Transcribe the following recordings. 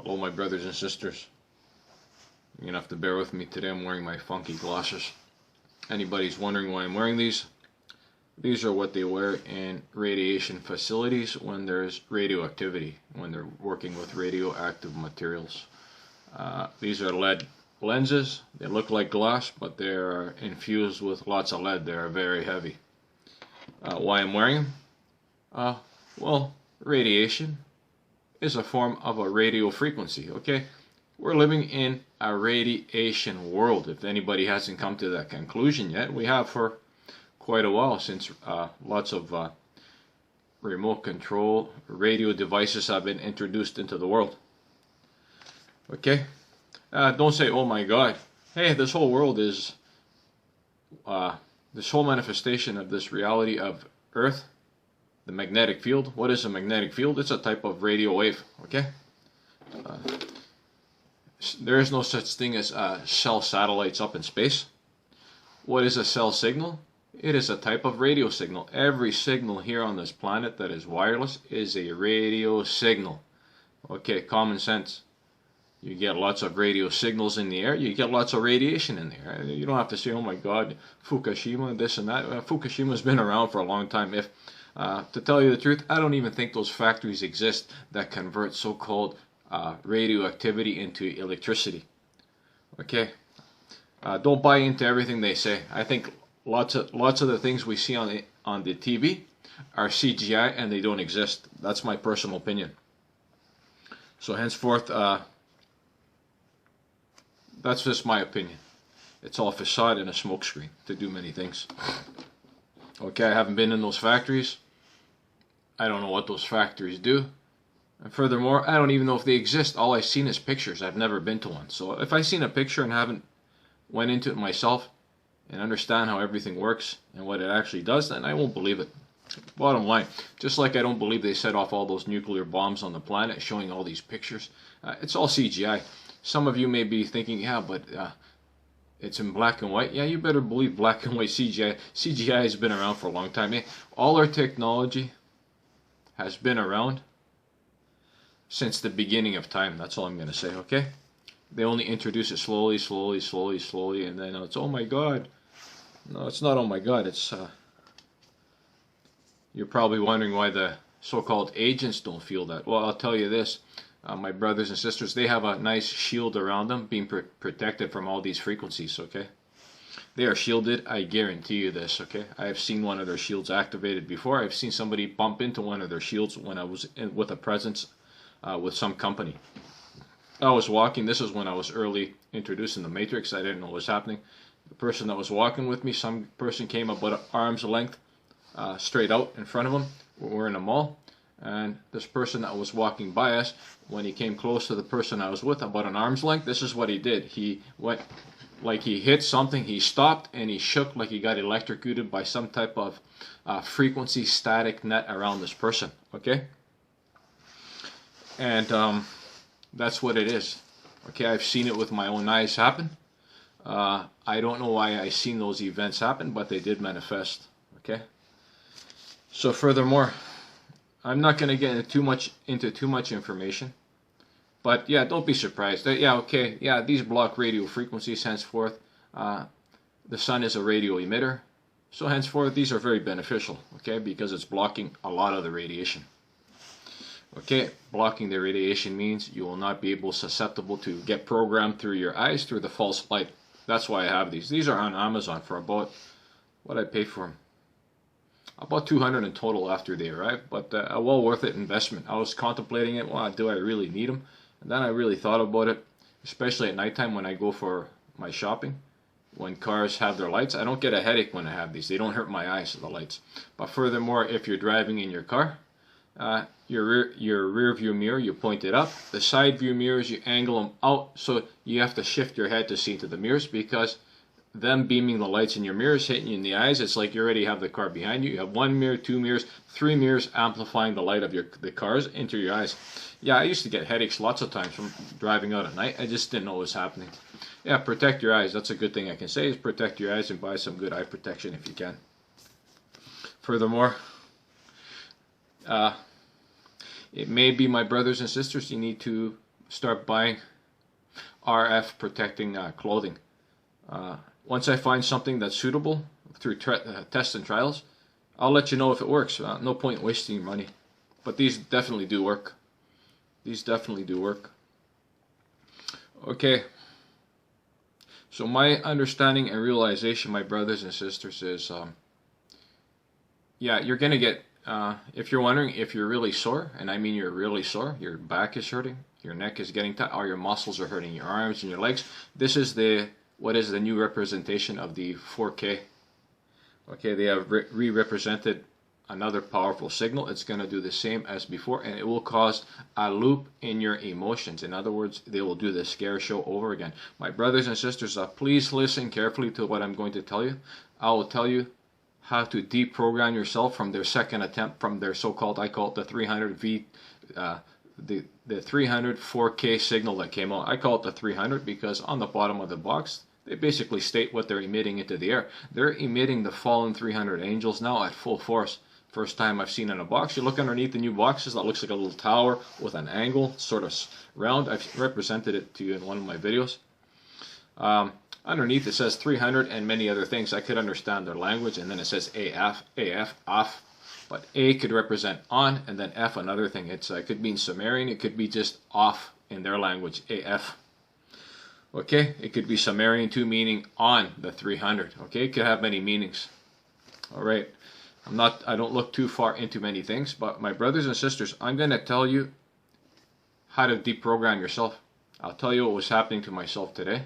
Hello, my brothers and sisters. You're gonna have to bear with me today. I'm wearing my funky glasses. Anybody's wondering why I'm wearing these? These are what they wear in radiation facilities when there's radioactivity, when they're working with radioactive materials. These are lead lenses. They look like glass, but they are infused with lots of lead. They are very heavy. Why I'm wearing them? Well, radiation is a form of a radio frequency, okay? We're living in a radiation world. If anybody hasn't come to that conclusion yet, we have for quite a while, since lots of remote control radio devices have been introduced into the world. Okay? Don't say, oh my God, hey, this whole world is, this whole manifestation of this reality of Earth, the magnetic field. What is a magnetic field? It's a type of radio wave, okay? There is no such thing as cell satellites up in space. What is a cell signal? It is a type of radio signal. Every signal here on this planet that is wireless is a radio signal. Okay, common sense. You get lots of radio signals in the air, you get lots of radiation in the air. You don't have to say, oh my God, Fukushima, this and that. Fukushima's been around for a long time. If to tell you the truth, I don't even think those factories exist that convert so-called radioactivity into electricity. Okay, don't buy into everything they say. I think lots of the things we see on the TV are CGI and they don't exist. That's my personal opinion. So henceforth, that's just my opinion. It's all facade and a smokescreen to do many things. Okay, I haven't been in those factories. I don't know what those factories do. And furthermore, I don't even know if they exist. All I've seen is pictures. I've never been to one. So if I've seen a picture and haven't went into it myself and understand how everything works and what it actually does, then I won't believe it. Bottom line, just like I don't believe they set off all those nuclear bombs on the planet showing all these pictures. It's all CGI. Some of you may be thinking, yeah, but it's in black and white. Yeah, you better believe black and white CGI. CGI has been around for a long time. All our technology has been around since the beginning of time. That's all I'm going to say, okay? They only introduce it slowly, and then it's, oh my God. No, it's not oh my God. It's, you're probably wondering why the so-called agents don't feel that. Well, I'll tell you this. My brothers and sisters, they have a nice shield around them, being protected from all these frequencies, okay? They are shielded, I guarantee you this, okay? I have seen one of their shields activated before. I've seen somebody bump into one of their shields when I was with a presence with some company. I was walking, this is when I was early introduced in the Matrix, I didn't know what was happening. The person that was walking with me, some person came about an arm's length straight out in front of him. We're in a mall. And this person that was walking by us, when he came close to the person I was with, about an arm's length, this is what he did. He went like he hit something, he stopped, and he shook like he got electrocuted by some type of frequency static net around this person, okay? And that's what it is. Okay, I've seen it with my own eyes happen. I don't know why I've seen those events happen, but they did manifest, okay? So furthermore, I'm not going to get into too much information, but yeah, don't be surprised. Yeah, okay, yeah, these block radio frequencies henceforth. The sun is a radio emitter, so henceforth these are very beneficial, okay, because it's blocking a lot of the radiation. Okay, blocking the radiation means you will not be susceptible to get programmed through your eyes through the false light. That's why I have these. These are on Amazon for about, what I paid for them? About 200 in total after they arrived, but a well worth it investment. I was contemplating it. Well, do I really need them? And then I really thought about it, especially at nighttime when I go for my shopping. When cars have their lights, I don't get a headache when I have these. They don't hurt my eyes, the lights. But furthermore, if you're driving in your car, your rear view mirror, you point it up. The side view mirrors, you angle them out, so you have to shift your head to see into the mirrors, because them beaming the lights in your mirrors hitting you in the eyes, it's like you already have the car behind you. You have one mirror, two mirrors, three mirrors amplifying the light of the cars into your eyes. Yeah, I used to get headaches lots of times from driving out at night. I just didn't know what was happening. Yeah, protect your eyes. That's a good thing I can say, is protect your eyes and buy some good eye protection if you can. Furthermore, it may be, my brothers and sisters, you need to start buying RF protecting clothing. Once I find something that's suitable through tests and trials, I'll let you know if it works. No point wasting your money. But these definitely do work. These definitely do work. Okay. So my understanding and realization, my brothers and sisters, is yeah, you're going to get, if you're wondering if you're really sore, and I mean you're really sore, your back is hurting, your neck is getting tight, or your muscles are hurting, your arms and your legs, this is what is the new representation of the 4K. Okay, they have re-represented another powerful signal. It's going to do the same as before, and it will cause a loop in your emotions. In other words, they will do the scare show over again. My brothers and sisters, please listen carefully to what I'm going to tell you. I will tell you how to deprogram yourself from their second attempt, from their so-called, I call it the 300V, the 300 4K signal that came out. I call it the 300 because on the bottom of the box, they basically state what they're emitting into the air. They're emitting the fallen 300 angels now at full force. First time I've seen in a box. You look underneath the new boxes, that looks like a little tower with an angle, sort of round. I've represented it to you in one of my videos. Underneath it says 300 and many other things. I could understand their language, and then it says AF, off. But A could represent on, and then F another thing. It could mean Sumerian, it could be just off in their language, AF. Okay, it could be Sumerian too, meaning on the 300. Okay, it could have many meanings. All right, I don't look too far into many things, but my brothers and sisters, I'm going to tell you how to deprogram yourself. I'll tell you what was happening to myself today.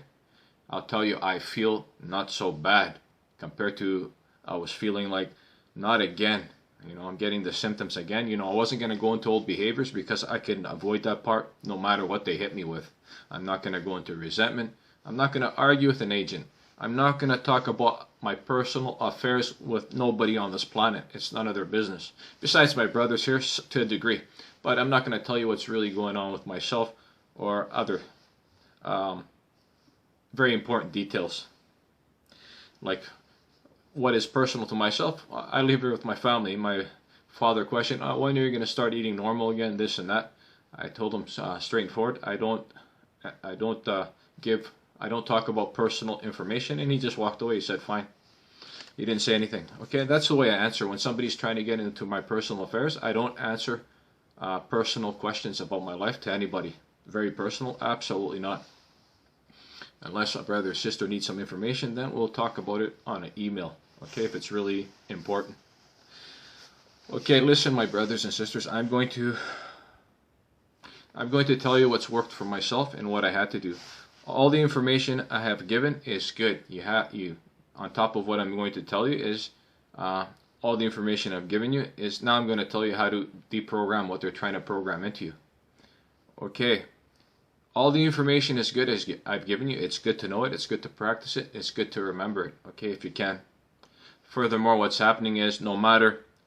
I'll tell you I feel not so bad compared to I was feeling like not again. You know, I'm getting the symptoms again. You know, I wasn't going to go into old behaviors because I couldn't avoid that part no matter what they hit me with. I'm not going to go into resentment. I'm not going to argue with an agent. I'm not going to talk about my personal affairs with nobody on this planet. It's none of their business. Besides my brothers here to a degree. But I'm not going to tell you what's really going on with myself or other very important details. Like what is personal to myself, I leave it with my family. My father questioned, when are you going to start eating normal again, this and that. I told him straightforward, I don't talk about personal information, and he just walked away. He said fine. He didn't say anything. Okay, that's the way I answer when somebody's trying to get into my personal affairs. I don't answer personal questions about my life to anybody. Very personal? Absolutely not. Unless a brother or sister needs some information, then we'll talk about it on an email. Okay, if it's really important. Okay, listen, my brothers and sisters, I'm going to tell you what's worked for myself and what I had to do. All the information I have given is good. On top of what I'm going to tell you is all the information I've given you is now I'm going to tell you how to deprogram what they're trying to program into you. Okay. All the information is good as I've given you. It's good to know it. It's good to practice it. It's good to remember it. Okay, if you can. Furthermore, what's happening is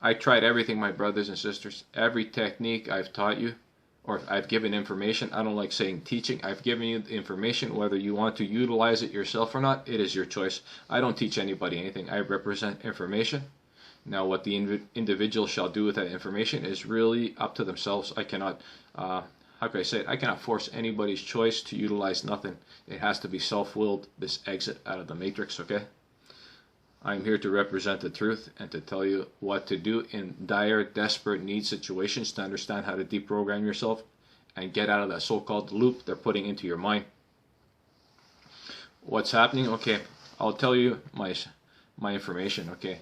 I tried everything, my brothers and sisters. Every technique I've taught you, or I've given information. I don't like saying teaching. I've given you the information. Whether you want to utilize it yourself or not, it is your choice. I don't teach anybody anything. I represent information. Now, what the individual shall do with that information is really up to themselves. I cannot... how can I say it? I cannot force anybody's choice to utilize nothing. It has to be self-willed, this exit out of the matrix, okay? I'm here to represent the truth and to tell you what to do in dire, desperate need situations to understand how to deprogram yourself and get out of that so-called loop they're putting into your mind. What's happening? Okay, I'll tell you my information, okay?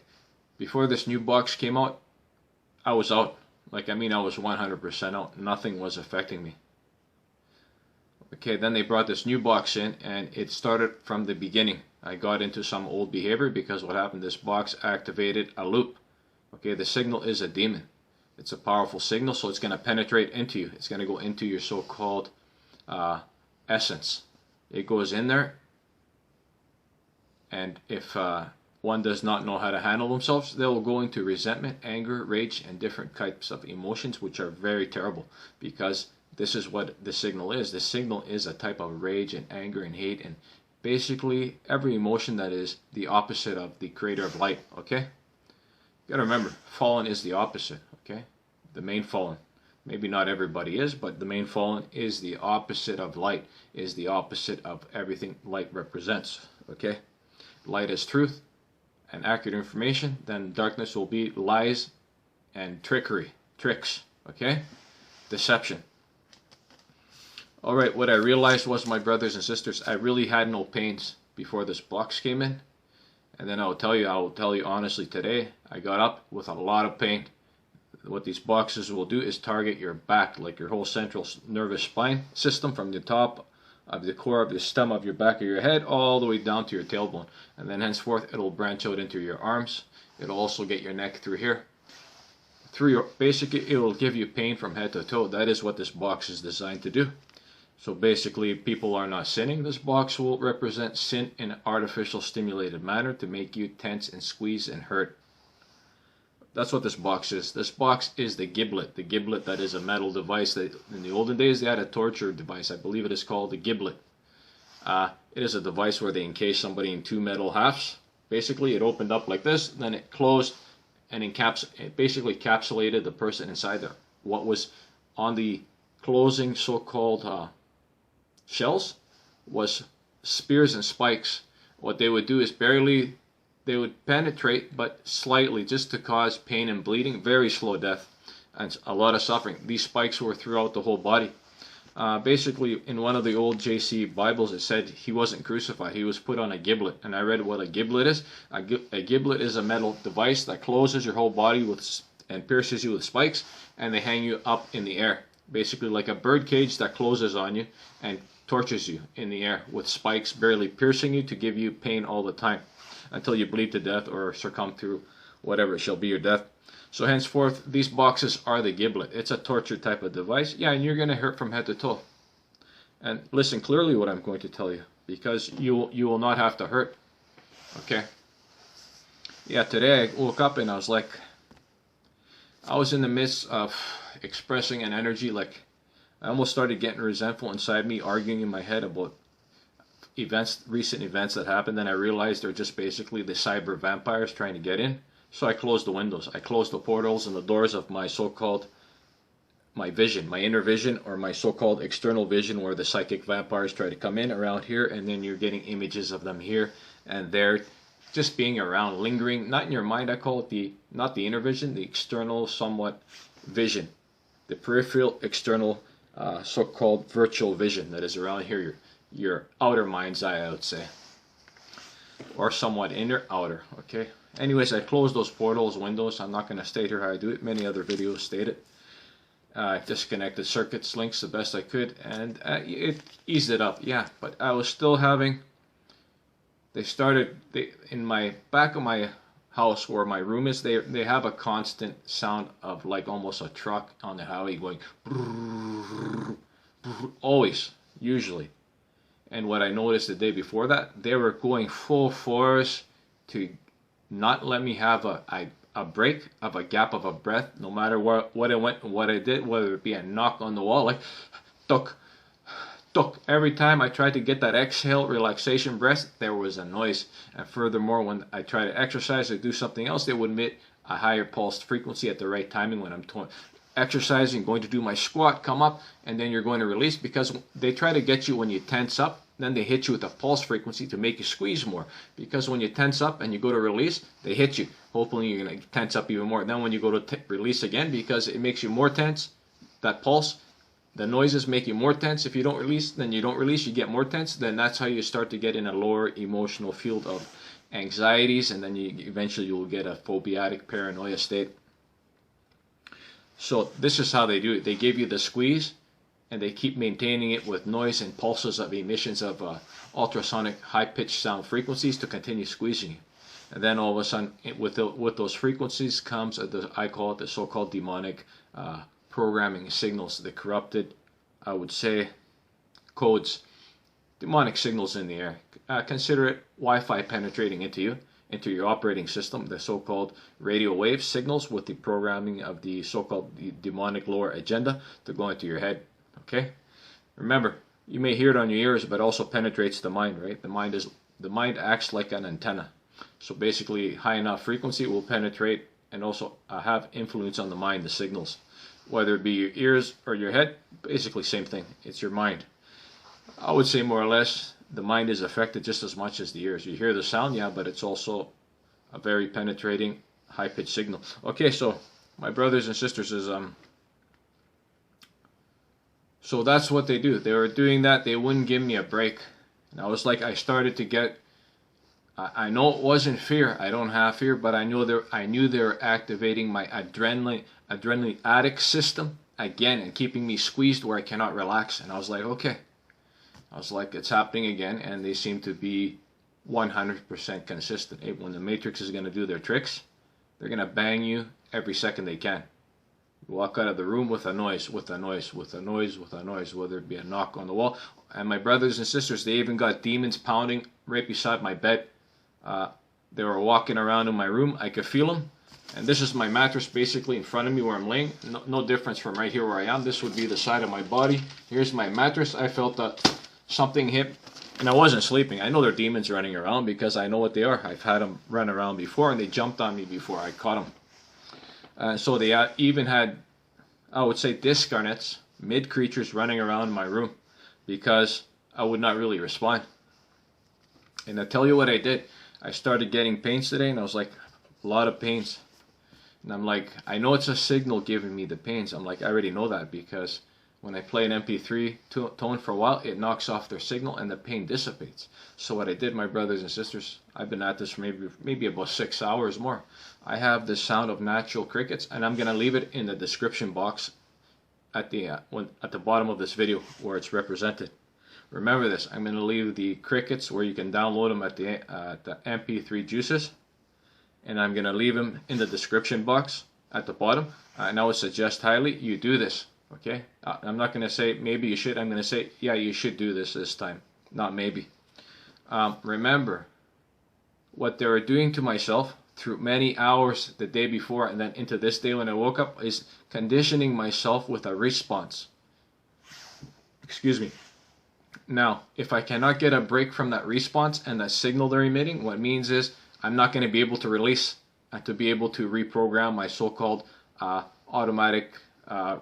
Before this new box came out, I was out. I was 100% out. Nothing was affecting me. Okay, then they brought this new box in, and it started from the beginning. I got into some old behavior because what happened, this box activated a loop. Okay, the signal is a demon. It's a powerful signal, so it's going to penetrate into you. It's going to go into your so-called essence. It goes in there, and if one does not know how to handle themselves, they will go into resentment, anger, rage, and different types of emotions, which are very terrible, because this is what the signal is. The signal is a type of rage and anger and hate, and basically every emotion that is the opposite of the creator of light, okay? You gotta remember, fallen is the opposite, okay? The main fallen. Maybe not everybody is, but the main fallen is the opposite of light, is the opposite of everything light represents. Okay? Light is truth and accurate information, then darkness will be lies and trickery, tricks, okay? Deception. Alright, what I realized was, my brothers and sisters, I really had no pains before this box came in. And then I will tell you honestly today, I got up with a lot of pain. What these boxes will do is target your back, like your whole central nervous spine system, from the top of the core of the stem of your back of your head all the way down to your tailbone. And then henceforth it'll branch out into your arms. It'll also get your neck through here. Basically, it will give you pain from head to toe. That is what this box is designed to do. So basically, people are not sinning. This box will represent sin in an artificial stimulated manner to make you tense and squeeze and hurt. That's what this box is. This box is the giblet. The giblet, that is a metal device that in the olden days they had a torture device. I believe it is called the giblet. It is a device where they encase somebody in two metal halves. Basically, it opened up like this, then it closed, and it basically encapsulated the person inside there. What was on the closing so-called shells was spears and spikes. What they would do is they would penetrate, but slightly, just to cause pain and bleeding, very slow death, and a lot of suffering. These spikes were throughout the whole body. Basically, in one of the old JC Bibles, it said he wasn't crucified, he was put on a giblet. And I read what a giblet is. A giblet is a metal device that closes your whole body and pierces you with spikes, and they hang you up in the air. Basically like a bird cage that closes on you and tortures you in the air with spikes barely piercing you to give you pain all the time until you bleed to death or succumb to whatever shall be your death. So henceforth, these boxes are the giblet. It's a torture type of device. Yeah, and you're going to hurt from head to toe. And listen clearly what I'm going to tell you, because you will not have to hurt. Okay? Yeah, today I woke up and I was like, I was in the midst of expressing an energy, like I almost started getting resentful inside me, arguing in my head about recent events that happened. Then I realized they're just basically the cyber vampires trying to get in. So I closed the windows. I closed the portals and the doors of my so-called, my vision, my inner vision, or my so-called external vision, where the psychic vampires try to come in around here, and then you're getting images of them here and there, just being around, lingering, not in your mind. I call it not the inner vision, the external somewhat vision, the peripheral external so-called virtual vision that is around here, your outer mind's eye, I would say, or somewhat inner, outer. Okay. Anyways, I closed those portals, windows. I'm not going to state here how I do it. Many other videos state it. I disconnected circuits, links the best I could, and it eased it up. Yeah, but I was still having. In my back of my house where my room is, they have a constant sound of like almost a truck on the highway going always, usually. And what I noticed the day before that, they were going full force to not let me have a break of a gap of a breath, no matter what I went and what I did, whether it be a knock on the wall, like tuk, tuk. Every time I tried to get that exhale, relaxation breath, there was a noise. And furthermore, when I try to exercise or do something else, they would emit a higher pulsed frequency at the right timing when I'm exercising, going to do my squat, come up, and then you're going to release, because they try to get you when you tense up. Then they hit you with a pulse frequency to make you squeeze more. Because when you tense up and you go to release, they hit you. Hopefully you're going to tense up even more. Then when you go to release again, because it makes you more tense, that pulse, the noises make you more tense. If you don't release, then you don't release, you get more tense. Then that's how you start to get in a lower emotional field of anxieties, and then eventually you will get a phobiatic paranoia state. So this is how they do it. They give you the squeeze, and they keep maintaining it with noise and pulses of emissions of ultrasonic high-pitched sound frequencies to continue squeezing you. And then all of a sudden, with those frequencies comes, I call it the so-called demonic programming signals, the corrupted, I would say, codes, demonic signals in the air. Consider it Wi-Fi penetrating into you, into your operating system, the so-called radio wave signals with the programming of the so-called demonic lower agenda to go into your head. Okay, remember, you may hear it on your ears, but also penetrates the mind, right? The mind acts like an antenna. So basically, high enough frequency will penetrate and also have influence on the mind, the signals. whether it be your ears or your head, basically same thing. It's your mind. I would say more or less the mind is affected just as much as the ears. You hear the sound, yeah, but it's also a very penetrating, high-pitched signal. Okay, so my brothers and sisters is so that's what they do. They were doing that. They wouldn't give me a break. And I was like, I started to get. I know it wasn't fear. I don't have fear, but I knew they were activating my adrenaline system again and keeping me squeezed where I cannot relax. And I was like, okay. I was like, it's happening again, and they seem to be 100% consistent. Hey, when the Matrix is going to do their tricks, they're going to bang you every second they can. You walk out of the room with a noise, with a noise, with a noise, with a noise, whether it be a knock on the wall. And my brothers and sisters, they even got demons pounding right beside my bed. They were walking around in my room. I could feel them. And this is my mattress basically in front of me where I'm laying. No difference from right here where I am. This would be the side of my body. Here's my mattress. I felt that something hit, and I wasn't sleeping. I know they're demons running around because I know what they are. I've had them run around before, and they jumped on me before I caught them. So they even had, I would say, discarnates, mid-creatures running around my room because I would not really respond. And I tell you what I did. I started getting pains today, and I was like, a lot of pains. And I'm like, I know it's a signal giving me the pains. I'm like, I already know that because when I play an MP3 tone for a while, it knocks off their signal and the pain dissipates. So what I did, my brothers and sisters, I've been at this for maybe about 6 hours more. I have the sound of natural crickets, and I'm going to leave it in the description box at the bottom of this video where it's represented. Remember this, I'm going to leave the crickets where you can download them at the MP3 juices, and I'm going to leave them in the description box at the bottom. And I would suggest highly you do this. Okay, I'm not going to say maybe you should. I'm going to say, yeah, you should do this time, not maybe. Remember, what they were doing to myself through many hours the day before and then into this day when I woke up is conditioning myself with a response. Excuse me. Now, if I cannot get a break from that response and that signal they're emitting, what it means is I'm not going to be able to release and to be able to reprogram my so-called automatic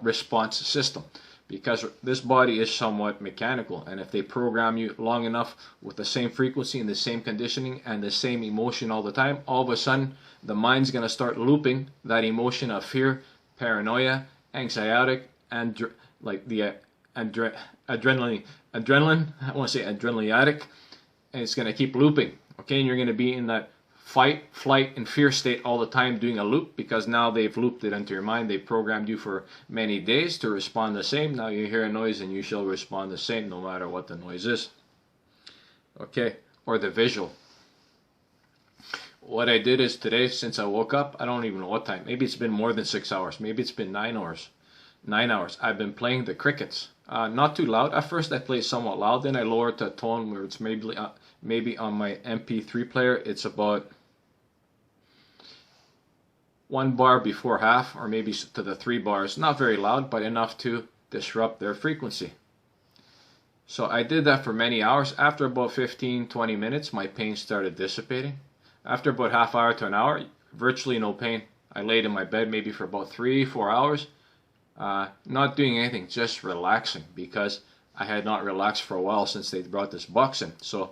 response system, because this body is somewhat mechanical, and if they program you long enough with the same frequency and the same conditioning and the same emotion all the time, all of a sudden the mind's going to start looping that emotion of fear, paranoia, anxiety, and like the adrenaline, I want to say adrenaliatic, and it's going to keep looping. Okay, and you're going to be in that fight, flight, and fear state all the time doing a loop, because now they've looped it into your mind. They've programmed you for many days to respond the same. Now you hear a noise and you shall respond the same no matter what the noise is. Okay, or the visual. What I did is today, since I woke up, I don't even know what time. Maybe it's been more than 6 hours. Maybe it's been 9 hours. 9 hours. I've been playing the crickets. Not too loud. At first I played somewhat loud. Then I lowered to a tone where it's maybe on my MP3 player it's about 1 bar before half, or maybe to the 3 bars. Not very loud, but enough to disrupt their frequency. So I did that for many hours. After about 15-20 minutes, my pain started dissipating. After about half hour to an hour, virtually no pain. I laid in my bed maybe for about 3-4 hours, not doing anything, just relaxing, because I had not relaxed for a while since they brought this box in. So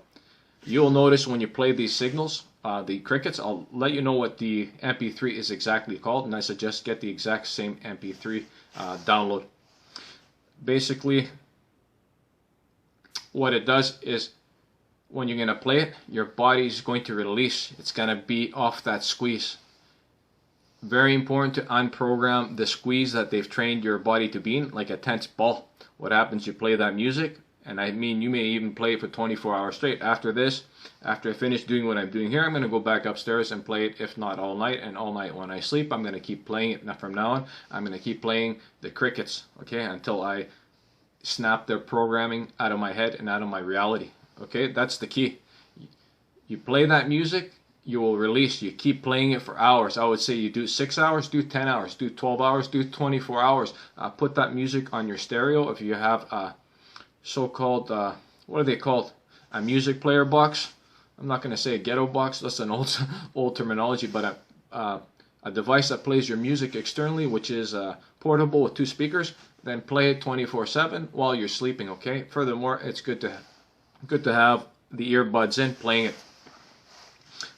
you'll notice when you play these signals, the crickets, I'll let you know what the MP3 is exactly called, and I suggest get the exact same MP3 download. Basically, what it does is when you're going to play it, your body is going to release. It's going to be off that squeeze. Very important to unprogram the squeeze that they've trained your body to be in, like a tense ball. What happens, you play that music, and I mean you may even play it for 24 hours straight. After this, after I finish doing what I'm doing here, I'm going to go back upstairs and play it, if not all night, and all night when I sleep. I'm going to keep playing it. Now from now on, I'm going to keep playing the crickets, okay, until I snap their programming out of my head and out of my reality. Okay, that's the key. You play that music, you will release. You keep playing it for hours. I would say you do 6 hours, do 10 hours, do 12 hours, do 24 hours. Put that music on your stereo. If you have a so-called, what are they called? A music player box. I'm not going to say a ghetto box. That's an old terminology, but a device that plays your music externally, which is portable with 2 speakers, then play it 24/7 while you're sleeping, okay? Furthermore, it's good to have the earbuds in playing it.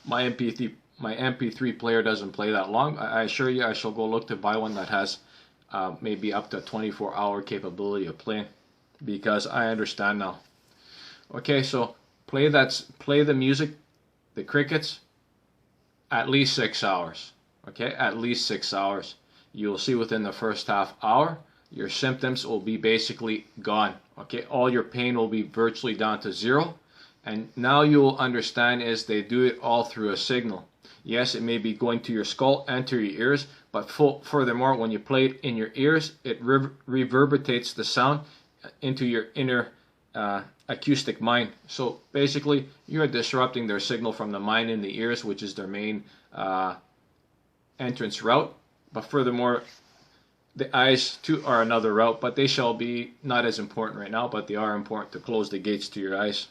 My MP3 player doesn't play that long. I assure you, I shall go look to buy one that has maybe up to 24-hour capability of playing, because I understand now. Okay, so play the music, the crickets, at least 6 hours. Okay, at least 6 hours. You'll see within the first half hour, your symptoms will be basically gone. Okay, all your pain will be virtually down to zero. And now you'll understand is they do it all through a signal. Yes, it may be going to your skull and to your ears, but furthermore, when you play it in your ears, it reverberates the sound into your inner acoustic mind. So basically, you're disrupting their signal from the mind in the ears, which is their main entrance route. But furthermore, the eyes too are another route, but they shall be not as important right now, but they are important to close the gates to your eyes.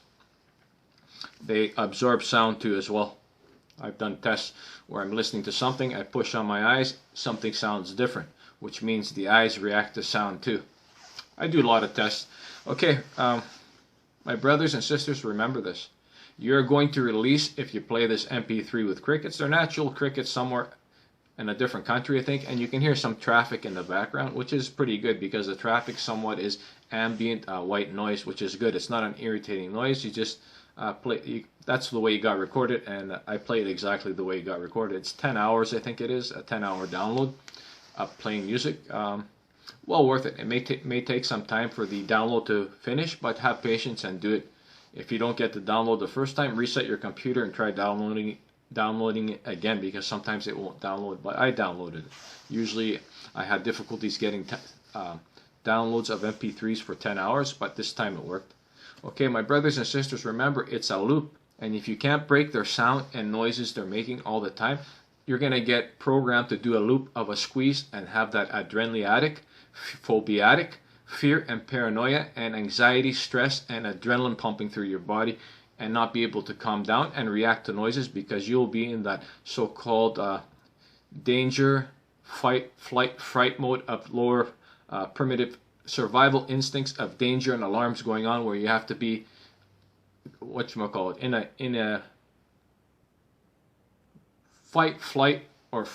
They absorb sound too as well. I've done tests where I'm listening to something, I push on my eyes, something sounds different, which means the eyes react to sound too. I do a lot of tests. Okay, my brothers and sisters, remember this. You're going to release, if you play this MP3 with crickets, they're natural crickets somewhere in a different country, I think, and you can hear some traffic in the background, which is pretty good because the traffic somewhat is ambient white noise, which is good. It's not an irritating noise. You just that's the way you got recorded, and I play it exactly the way you got recorded. It's 10 hours, I think it is, a 10-hour download of playing music. Well worth it. It may take some time for the download to finish, but have patience and do it. If you don't get the download the first time, reset your computer and try downloading it again, because sometimes it won't download, but I downloaded it. Usually I had difficulties getting downloads of MP3s for 10 hours, but this time it worked. Okay, my brothers and sisters, remember, it's a loop, and if you can't break their sound and noises they're making all the time, you're going to get programmed to do a loop of a squeeze and have that adrenaliatic, phobiatic, fear and paranoia and anxiety, stress and adrenaline pumping through your body, and not be able to calm down and react to noises, because you'll be in that so-called danger, fight, flight, fright mode of lower primitive survival instincts of danger and alarms going on, where you have to be in a fight, flight, or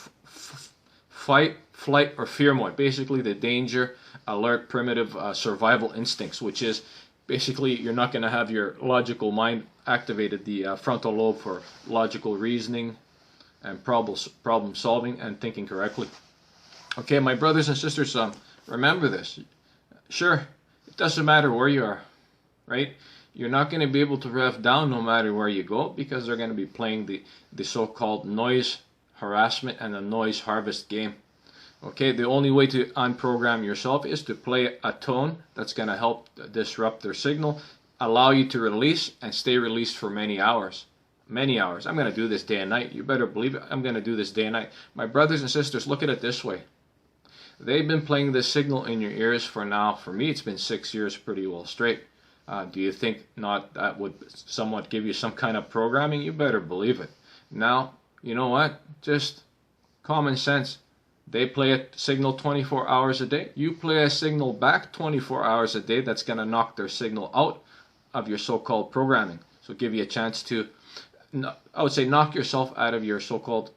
fight, flight, or fear mode. Basically, the danger, alert, primitive survival instincts, which is basically you're not going to have your logical mind activated, the frontal lobe for logical reasoning and problem solving and thinking correctly. Okay, my brothers and sisters, remember this. Sure, it doesn't matter where you are, right? You're not going to be able to rev down no matter where you go, because they're going to be playing the so-called noise harassment and the noise harvest game. Okay, the only way to unprogram yourself is to play a tone that's going to help disrupt their signal, allow you to release and stay released for many hours. Many hours. I'm going to do this day and night. You better believe it. I'm going to do this day and night. My brothers and sisters, look at it this way. They've been playing this signal in your ears for me, it's been 6 years pretty well straight. Do you think not that would somewhat give you some kind of programming? You better believe it. Now, you know what? Just common sense. They play a signal 24 hours a day. You play a signal back 24 hours a day. That's going to knock their signal out of your so-called programming. So give you a chance to, I would say, knock yourself out of your so-called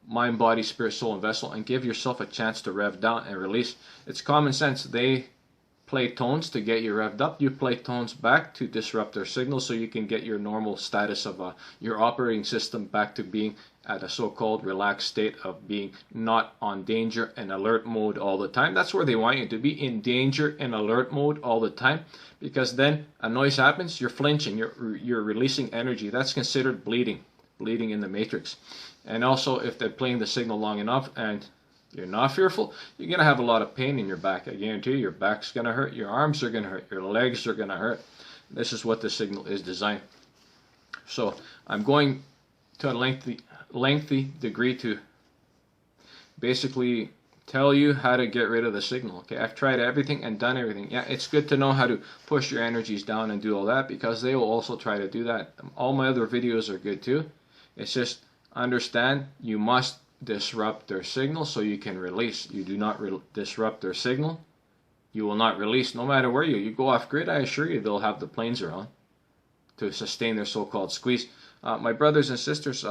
mind, body, spirit, soul, and vessel, and give yourself a chance to rev down and release. It's common sense. They play tones to get you revved up. You play tones back to disrupt their signal, so you can get your normal status of your operating system back to being at a so-called relaxed state of being not on danger and alert mode all the time. That's where they want you to be, in danger and alert mode all the time, because then a noise happens, you're flinching, you're releasing energy. That's considered bleeding in the matrix. And also, if they're playing the signal long enough and you're not fearful, you're going to have a lot of pain in your back. I guarantee you, your back's going to hurt, your arms are going to hurt, your legs are going to hurt. This is what the signal is designed. So I'm going to a lengthy degree to basically tell you how to get rid of the signal. Okay, I've tried everything and done everything. Yeah, it's good to know how to push your energies down and do all that, because they will also try to do that. All my other videos are good too. It's just understand you must disrupt their signal so you can release. You do not disrupt their signal, you will not release. No matter where you go off grid, I assure you they'll have the planes around to sustain their so-called squeeze. My brothers and sisters,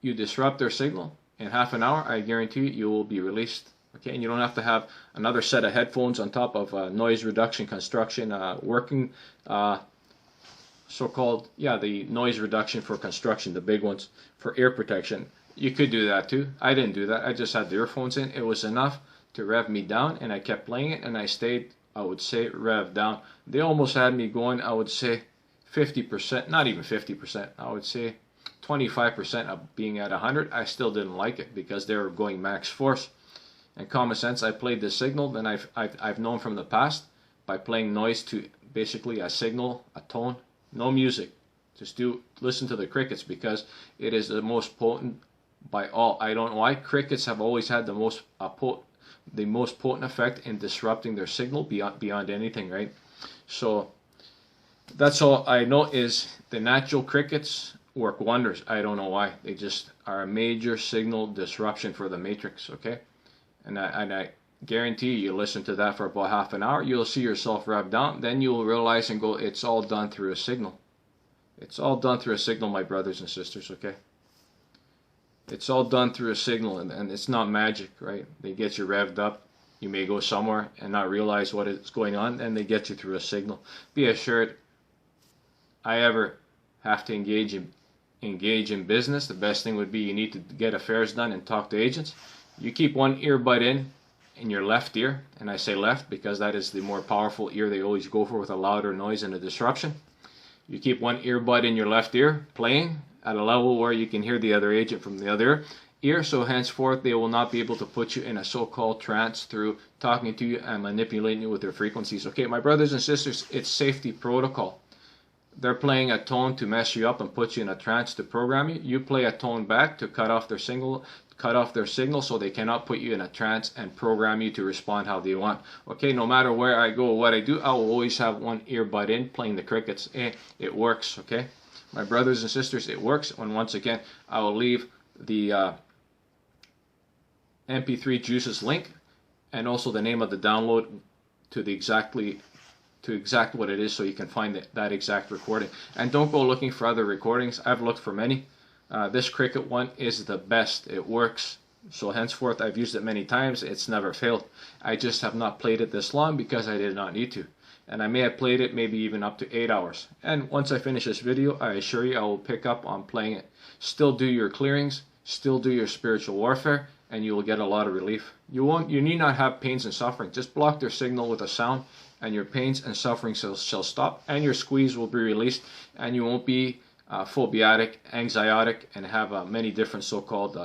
you disrupt their signal, in half an hour, I guarantee you will be released. Okay, and you don't have to have another set of headphones on top of noise reduction construction working. So-called, the noise reduction for construction, the big ones for ear protection. You could do that too. I didn't do that. I just had the earphones in. It was enough to rev me down, and I kept playing it, and I stayed, I would say, rev down. They almost had me going, I would say, 50%, not even 50%, I would say 25% of being at 100. I still didn't like it because they were going max force. And common sense, I played the signal, then I've known from the past by playing noise to basically a signal, a tone, no music. Just listen to the crickets because it is the most potent by all. I don't know why. Crickets have always had the most potent effect in disrupting their signal beyond anything, right? So that's all I know is the natural crickets work wonders. I don't know why. They just are a major signal disruption for the matrix, okay? And I guarantee you listen to that for about half an hour, you'll see yourself rev down, then you'll realize and go, it's all done through a signal. It's all done through a signal, my brothers and sisters, okay? It's all done through a signal, and it's not magic, right? They get you revved up. You may go somewhere and not realize what is going on, and they get you through a signal. Be assured, I ever have to engage in business, the best thing would be you need to get affairs done and talk to agents. You keep one earbud in your left ear, and I say left because that is the more powerful ear they always go for with a louder noise and a disruption. You keep one earbud in your left ear playing at a level where you can hear the other agent from the other ear, so henceforth they will not be able to put you in a so-called trance through talking to you and manipulating you with their frequencies. Okay, my brothers and sisters, it's safety protocol. They're playing a tone to mess you up and put you in a trance to program you. You play a tone back to cut off their signal so they cannot put you in a trance and program you to respond how they want. Okay, no matter where I go or what I do, I will always have one earbud in playing the crickets. It works, okay? My brothers and sisters, it works. And once again, I will leave the MP3 Juices link and also the name of the download to exact what it is so you can find that exact recording. And don't go looking for other recordings. I've looked for many. This cricket one is the best. It works. So henceforth, I've used it many times. It's never failed. I just have not played it this long because I did not need to. And I may have played it maybe even up to 8 hours. And once I finish this video, I assure you I will pick up on playing it. Still do your clearings, still do your spiritual warfare, and you will get a lot of relief. You need not have pains and suffering. Just block their signal with a sound, and your pains and suffering shall stop, and your squeeze will be released, and you won't be phobiatic, anxiotic, and have many different so-called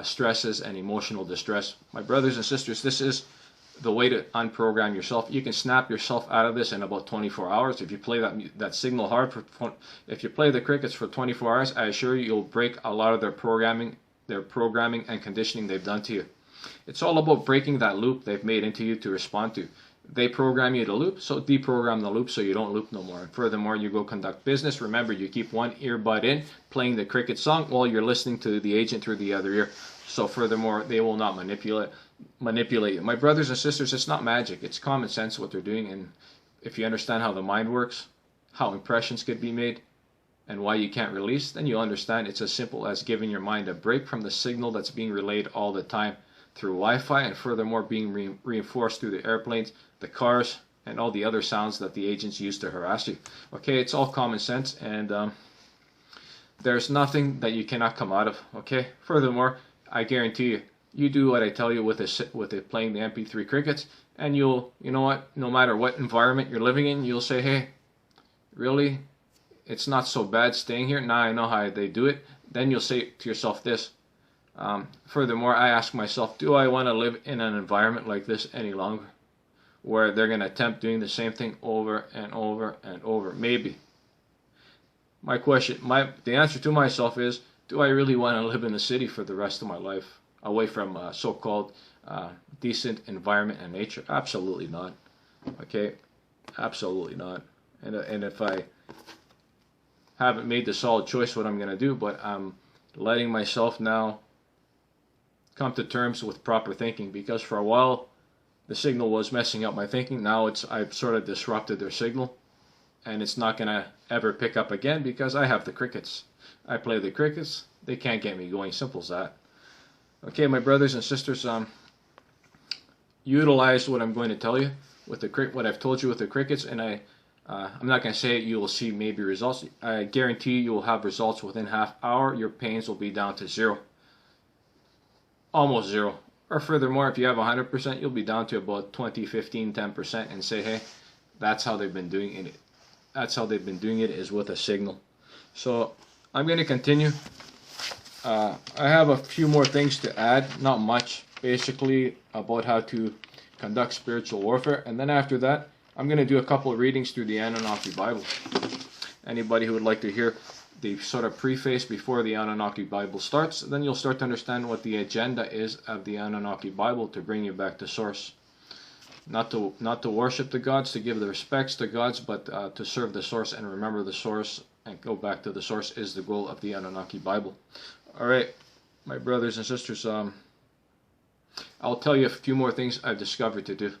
stresses and emotional distress. My brothers and sisters, this is the way to unprogram yourself. You can snap yourself out of this in about 24 hours. If you play that signal hard, if you play the crickets for 24 hours, I assure you you'll break a lot of their programming and conditioning they've done to you. It's all about breaking that loop they've made into you to respond to. They program you to loop, so deprogram the loop so you don't loop no more. And furthermore, you go conduct business. Remember, you keep one earbud in, playing the cricket song while you're listening to the agent through the other ear. So furthermore, they will not manipulate you. My brothers and sisters, it's not magic. It's common sense what they're doing. And if you understand how the mind works, how impressions could be made, and why you can't release, then you'll understand it's as simple as giving your mind a break from the signal that's being relayed all the time through Wi-Fi, and furthermore being reinforced through the airplanes, the cars, and all the other sounds that the agents use to harass you. Okay, it's all common sense, and there's nothing that you cannot come out of. Okay, furthermore, I guarantee you do what I tell you with it playing the MP3 crickets, and you know what, no matter what environment you're living in, you'll say, hey, really, it's not so bad staying here. Now I know how they do it. Then you'll say to yourself this. Furthermore, I ask myself, do I want to live in an environment like this any longer, where they're going to attempt doing the same thing over and over and over? Maybe. The answer to myself is, do I really want to live in the city for the rest of my life, away from so-called decent environment and nature? Absolutely not. Okay, absolutely not. And if I haven't made the solid choice what I'm going to do, but I'm letting myself now come to terms with proper thinking, because for a while the signal was messing up my thinking. Now I've sort of disrupted their signal, and it's not gonna ever pick up again because I have the crickets. I play the crickets. They can't get me going. Simple as that. Okay, my brothers and sisters, utilize what I'm going to tell you with what I've told you with the crickets, and I'm not going to say it, you will see maybe results. I guarantee you will have results within half hour. Your pains will be down to 0. Almost 0. Or furthermore, if you have 100%, you'll be down to about 20, 15, 10%, and say, hey, that's how they've been doing it. That's how they've been doing it, is with a signal. So I'm going to continue. I have a few more things to add, not much, basically about how to conduct spiritual warfare, and then after that I'm going to do a couple of readings through the Anunnaki Bible. Anybody who would like to hear the sort of preface before the Anunnaki Bible starts, then you'll start to understand what the agenda is of the Anunnaki Bible, to bring you back to source. Not to worship the gods, to give the respects to gods, but to serve the source and remember the source and go back to the source is the goal of the Anunnaki Bible. Alright, my brothers and sisters, I'll tell you a few more things I've discovered to do.